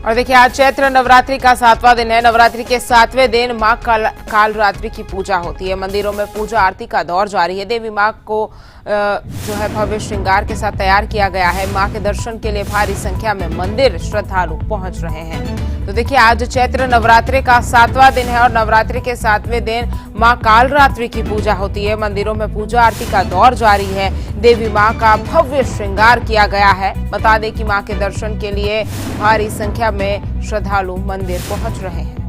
और देखिए आज चैत्र नवरात्रि का 7वां दिन है। नवरात्रि के 7वें दिन मां कालरात्रि की पूजा होती है। मंदिरों में पूजा आरती का दौर जारी है। देवी मां को जो है भव्य श्रृंगार के साथ तैयार किया गया है। मां के दर्शन के लिए भारी संख्या में मंदिर श्रद्धालु पहुंच रहे हैं। तो देखिए आज चैत्र नवरात्रि का 7वां दिन है और नवरात्रि के 7वें दिन मां कालरात्रि की पूजा होती है। मंदिरों में पूजा आरती का दौर जारी है। देवी मां का भव्य श्रृंगार किया गया है। बता दें कि मां के दर्शन के लिए भारी संख्या में श्रद्धालु मंदिर पहुंच रहे हैं।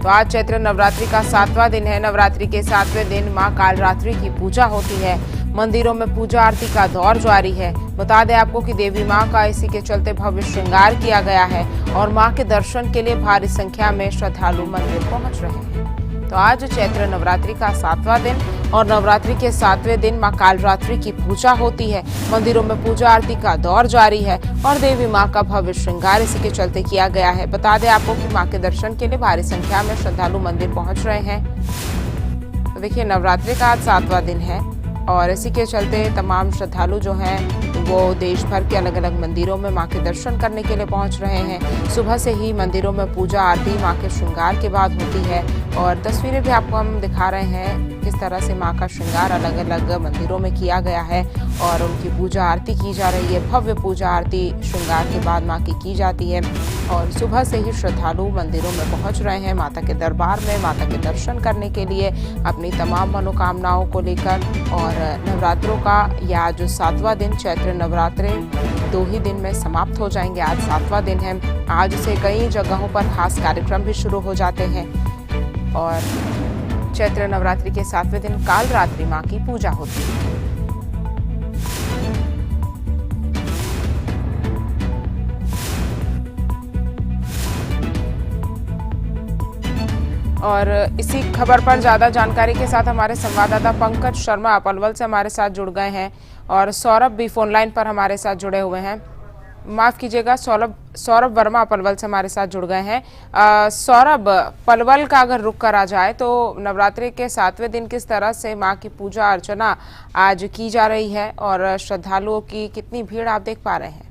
तो आज चैत्र नवरात्रि का 7वां दिन है। नवरात्रि के 7वें दिन मां कालरात्रि की पूजा होती है। मंदिरों में पूजा आरती का दौर जारी है। बता दें आपको कि देवी मां का इसी के चलते भव्य श्रृंगार किया गया है और मां के दर्शन के लिए भारी संख्या में श्रद्धालु मंदिर पहुंच रहे हैं। तो आज चैत्र नवरात्रि का 7वां दिन और नवरात्रि के 7वें दिन मां कालरात्रि की पूजा होती है। मंदिरों में पूजा आरती का दौर जारी है और देवी मां का भव्य श्रृंगार इसी के चलते किया गया है। बता दें आपको कि मां के दर्शन के लिए भारी संख्या में श्रद्धालु मंदिर पहुंच रहे हैं। तो देखिए नवरात्रि का आज 7वां दिन है और इसी के चलते तमाम श्रद्धालु जो हैं वो देश भर के अलग अलग मंदिरों में मां के दर्शन करने के लिए पहुंच रहे हैं। सुबह से ही मंदिरों में पूजा आरती मां के श्रृंगार के बाद होती है और तस्वीरें भी आपको हम दिखा रहे हैं किस तरह से मां का श्रृंगार अलग अलग मंदिरों में किया गया है और उनकी पूजा आरती की जा रही है। भव्य पूजा आरती श्रृंगार के बाद मां की जाती है और सुबह से ही श्रद्धालु मंदिरों में पहुंच रहे हैं माता के दरबार में माता के दर्शन करने के लिए अपनी तमाम मनोकामनाओं को लेकर। और नवरात्रों का यह जो 7वां दिन चैत्र नवरात्रि 2 ही दिन में समाप्त हो जाएंगे। आज 7वां दिन है। आज से कई जगहों पर खास कार्यक्रम भी शुरू हो जाते हैं और चैत्र नवरात्रि के 7वें दिन कालरात्रि मां की पूजा होती है। और इसी खबर पर ज्यादा जानकारी के साथ हमारे संवाददाता पंकज शर्मा पलवल से हमारे साथ जुड़ गए हैं और सौरभ भी फोन लाइन पर हमारे साथ जुड़े हुए हैं। माफ कीजिएगा, सौरभ वर्मा पलवल से हमारे साथ जुड़ गए हैं। सौरभ, पलवल का अगर रुक करा जाए तो नवरात्रि के 7वें दिन किस तरह से मां की पूजा अर्चना आज की जा रही है और श्रद्धालुओं की कितनी भीड़ आप देख पा रहे हैं?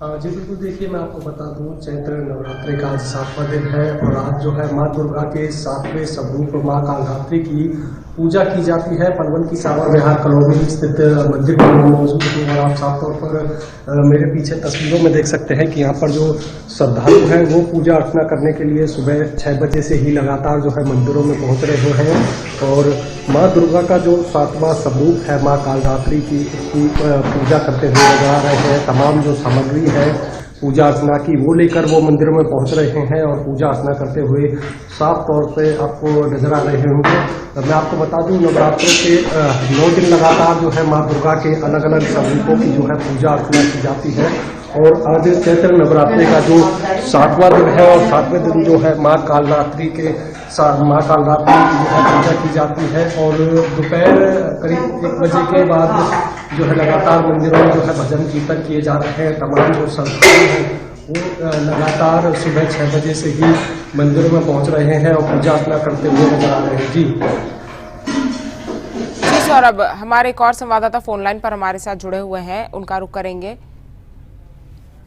जी बिल्कुल, देखिए मैं आपको बता दूं चैत्र नवरात्रि का आज 7वां दिन है और आज जो है मां दुर्गा के 7वें स्वरूप मां कालरात्रि की पूजा की जाती है। पलवल की सावर विहार कॉलोनी स्थित मंदिर में मौजूद हूँ और आप साफ तौर पर मेरे पीछे तस्वीरों में देख सकते हैं कि यहाँ पर जो श्रद्धालु हैं वो पूजा अर्चना करने के लिए सुबह 6 बजे से ही लगातार जो है मंदिरों में पहुँच रहे हैं और माँ दुर्गा का जो 7वां स्वरूप है माँ कालरात्रि की इसकी पूजा करते हुए नजर आ रहे हैं। तमाम जो सामग्री है पूजा अर्चना की वो लेकर वो मंदिरों में पहुंच रहे हैं और पूजा अर्चना करते हुए साफ तौर पे आपको नजर आ रहे होंगे। मैं आपको बता दूं नवरात्रों के 9 दिन लगातार जो है माँ दुर्गा के अलग अलग स्वरूपों की जो है पूजा अर्चना की जाती है और आज चैत्र नवरात्रि का जो 7वां दिन है और 7वें दिन जो है माँ कालरात्रि की जो है पूजा की जाती है और दोपहर करीब 1 बजे के बाद जो है लगातार मंदिरों में जो है भजन कीर्तन किए जा रहे हैं। तमाम जो श्रद्धालु हैं वो लगातार सुबह 6 बजे से ही मंदिरों में पहुंच रहे हैं और पूजा अर्चना करते हुए नजर आ रहे हैं। जी सौरभ, हमारे एक और संवाददाता फोन लाइन पर हमारे साथ जुड़े हुए हैं, उनका रुख करेंगे।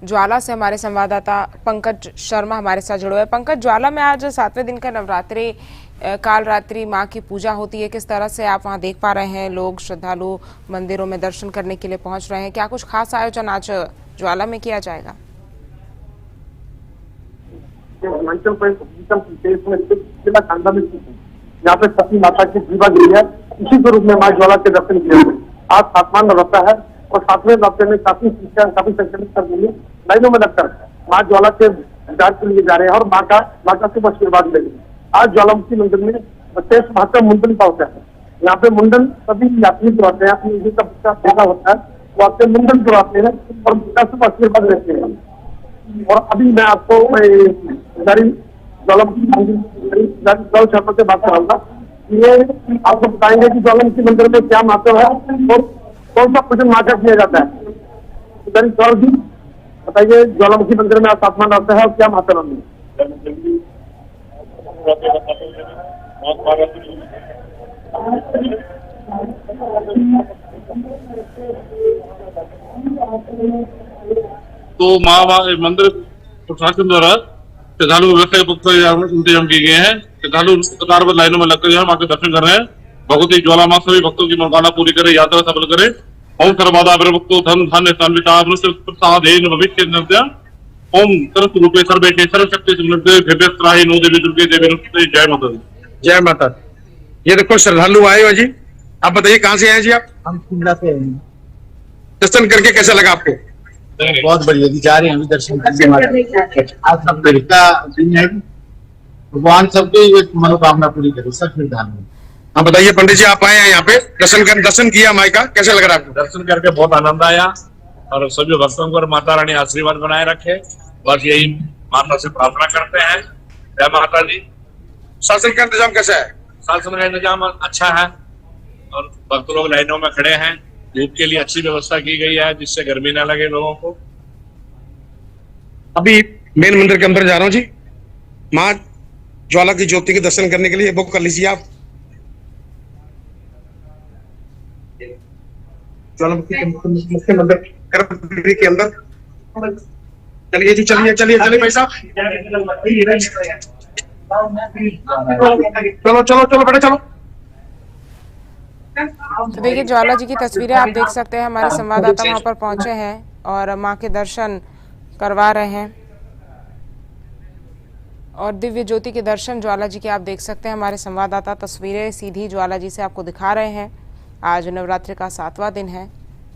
ज्वाला से हमारे संवाददाता पंकज शर्मा हमारे साथ जुड़े हुए हैं। पंकज, ज्वाला में आज 7वें दिन का नवरात्रि कालरात्रि मां की पूजा होती है। किस तरह से आप वहां देख पा रहे हैं लोग श्रद्धालु मंदिरों में दर्शन करने के लिए पहुंच रहे हैं? क्या कुछ खास आयोजन आज ज्वाला में किया जाएगा? यहाँ पे सती माता की जीवा गिरी है, इसी स्वरूप में माँ ज्वाला के दर्शन किए गए। आज 7वां नवरात्र है और 7वें नवरात्र में काफी संख्या में श्रद्धालु लाइनों में लगकर माँ ज्वाला के दीदार के लिए जा रहे हैं और माँ का शुभ आशीर्वाद लेंगे। आज ज्वालामुखी मंदिर में विशेष महत्व मुंडन का होता है। यहाँ पे मुंडन सभी यात्री करवाते हैं, अपनी का बच्चा पैदा होता है वो आपके मुंडन करवाते हैं और उनका शुभ आशीर्वाद लेते हैं। और अभी मैं आपको ज्वालामुखी मंदिर गौ छात्रों से बात कराऊंगा। ये आपको बताएंगे कि ज्वालामुखी मंदिर में क्या महत्व है और कौन सा पूजन माँ का किया जाता है। गौर जी बताइए, ज्वालामुखी मंदिर में आज 7वां नवरात्र है और क्या महत्व है? तो मंदिर प्रशासन द्वारा श्रद्धालु व्यवस्था के पुख्ता इंतजाम किए गए हैं। श्रद्धालु कतारबद्ध लाइनों में लगकर यहाँ मां के दर्शन कर रहे हैं। भगवती ज्वाला मां सभी भक्तों की मनोकामना पूरी करे, यात्रा सफल करे। ओम सर्वदा भक्तो धन धान्य सान्विता प्रसादेन भविष्य नृत्य ओम तरस रूपे सर्वेशे सर्वशक्ति समृद्धि दिव्यस्त्राहि नो देवी दुर्गे देवी नमस्ते। जय माता दी। जय माता दी। ये देखो श्रद्धालु आए हो जी, आप बताइए कहाँ से आए जी आप? हम शिमला से हैं। दर्शन करके कैसा लगा आपको? बहुत बढ़िया जी, जा रहे हैं अभी दर्शन करने। आज सब का दिन है, भगवान सबकी एक मनोकामना पूरी करे सब श्रद्धालु। आप बताइए पंडित जी, आप आए हैं यहाँ पे दर्शन किया माई का, कैसा लग रहा है आपको? दर्शन करके बहुत आनंद आया और सभी भक्तों को माता रानी आशीर्वाद बनाए रखे, बस यही माता से प्रार्थना करते हैं। जय माता दी। शासन का इंतजाम कैसा है? शासन का इंतजाम अच्छा है और भक्त लोग लाइनों में खड़े हैं। धूप के लिए अच्छी व्यवस्था की गई है जिससे गर्मी न लगे लोगों को। अभी मेन मंदिर के अंदर जा रहा हूँ जी, माँ ज्वाला की ज्योति के दर्शन करने के लिए बुक कर लीजिए आप। ज्वालामुखी मुख्य मंदिर गर्भगृह के अंदर चलिए जी, चलिए भाई साहब, चलो बेटा चलो। तो देखिए ज्वाला जी की तस्वीरें आप देख सकते हैं, हमारे संवाददाता वहां पर पहुंचे हैं और मां के दर्शन करवा रहे हैं और दिव्य ज्योति के दर्शन ज्वाला जी के आप देख सकते हैं। हमारे संवाददाता तस्वीरें सीधी ज्वाला जी से आपको दिखा रहे हैं। आज नवरात्रि का 7वां दिन है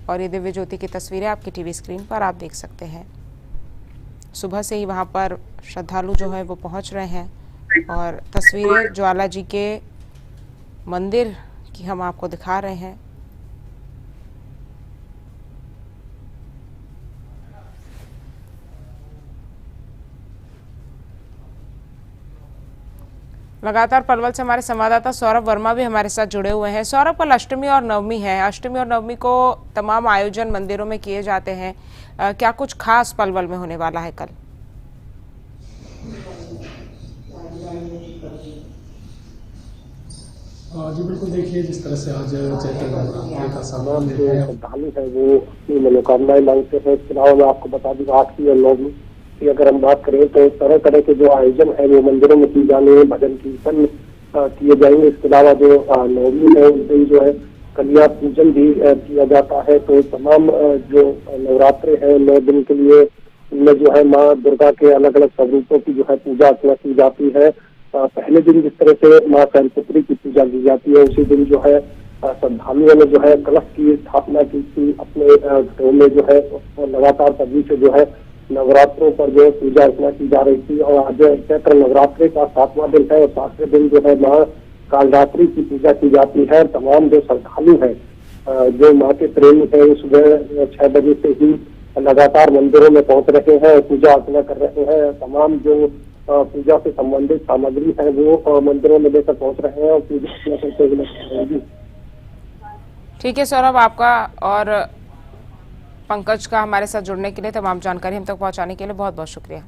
और ये दिव्य ज्योति की तस्वीरें आपकी टीवी स्क्रीन पर आप देख सकते हैं। सुबह से ही वहां पर श्रद्धालु जो है वो पहुंच रहे हैं और तस्वीरें ज्वाला जी के मंदिर की हम आपको दिखा रहे हैं। लगातार पलवल से हमारे संवाददाता सौरभ वर्मा भी हमारे साथ जुड़े हुए हैं। सौरभ, कल अष्टमी और नवमी है। अष्टमी और नवमी को तमाम आयोजन मंदिरों में किए जाते हैं, क्या कुछ खास पलवल में होने वाला है कल? जी बिल्कुल, देखिए जिस तरह से आज चैत्र नवरात्रि का तमाम सामान जो है, श्रद्धालु है वो अपनी मनोकामनाएं मांगते हैं। इसके अलावा मैं आपको बता दूं 8वीं और 9वीं की अगर हम बात करें तो तरह तरह के जो आयोजन है वो मंदिरों में की जाने, भजन कीर्तन किए जाएंगे। इसके अलावा जो 9वीं है उस दिन जो है कन्या पूजन भी किया जाता है। तो तमाम जो नवरात्रे है 9 दिन के लिए उनमें जो है माँ दुर्गा के अलग अलग स्वरूपों की जो है पूजा अर्चना की जाती है। पहले दिन जिस तरह से माँ शैलपुत्री की पूजा की जाती है, उसी दिन जो है श्रद्धालुओं ने जो है कलश की स्थापना की थी अपने घरों में जो है। लगातार तभी से जो है नवरात्रों पर जो है पूजा अर्चना की जा रही थी और आज चैत्र नवरात्रि का 7वां दिन है और 7वें दिन जो है माँ कालरात्रि की पूजा की जाती है। तमाम जो श्रद्धालु है जो माँ के प्रेमी है सुबह 6 बजे से ही लगातार मंदिरों में पहुंच रहे हैं, पूजा अर्चना कर रहे हैं। तमाम जो पूजा से संबंधित सामग्री है वो मंदिरों में लेकर पहुंच रहे हैं और पूजा अर्चना करते हुए। ठीक है सौरभ, आपका और पंकज का हमारे साथ जुड़ने के लिए, तमाम जानकारी हम तक पहुंचाने के लिए बहुत बहुत शुक्रिया।